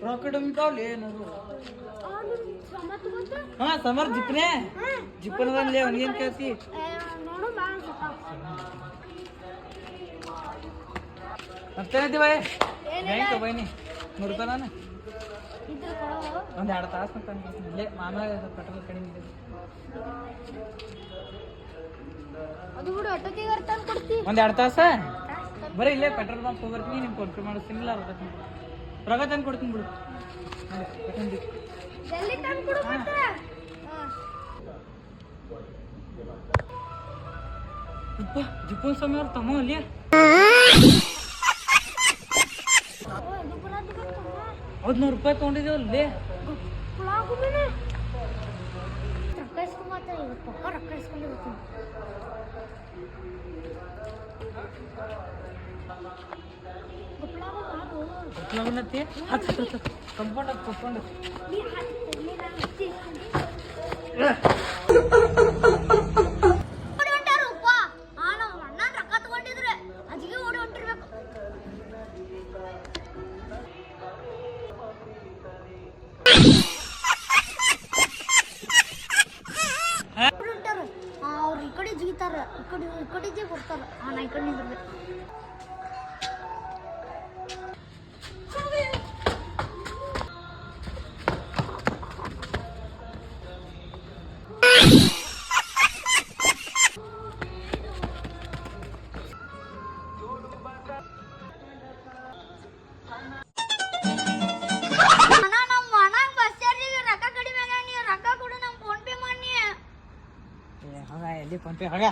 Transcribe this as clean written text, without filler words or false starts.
Rocket ಅಂತಾವ್ಲಿ ನೋಡು. ಹಾ summer ಜಿಪ್ನೆ ಜಿಪ್ಪನ ಬಂದ್ಲಿ ಅವ್ನಿಗೇನ್ ಕೇಳ್ತಿ ಮತ್ತೇನೈತಿ ಬಾಯ್ ಹೆಂಗ ಬೈನಿ ₹100 ನಾನು ಒಂದ್ 2 ತಾಸು ಅಂತ ಇಲ್ಲೇ ಮಾಮ ಪೆಟ್ರೋಲ್ ಕಡಿಮೆ ಇದೆ ಒಂದ್ 2 ತಾಸ ಬರೀ ಇಲ್ಲೇ ಪೆಟ್ರೋಲ್ ಬಂಕ್ ಹೋಗ್ಬರ್ತೀನಿ ನಿಮ್ಗೆ ಫೋನ್ ಪೇ ಮಾಡಿಸ್ತೀನಿಲ್ಲ ರೊಕ್ಕ ತಂದು ಕೊಡ್ತೀನಿ ಬಿಡು ಜಿಪ್ಪು ಸಮಯ ಅವ್ರು ತಮ್ಮ ಅಲ್ಲಿ ₹100 ತೊಗೊಂಡಿದ್ದೇವಲ್ಲಿ ಕಂಪೌಂಡ್ ಕುತ್ಕೊಂಡು ಅವ್ರು ಈ ಕಡೆ ಜಿಗಿತಾರ ಈ ಕಡೆ ಬರ್ತಾರ ನಾ ಈ ಕಡೆ ನಿಂದಿರ್ಬೇಕು ಎಲ್ಲಿ ಫೋನ್ ಪೇ ಹೋಗ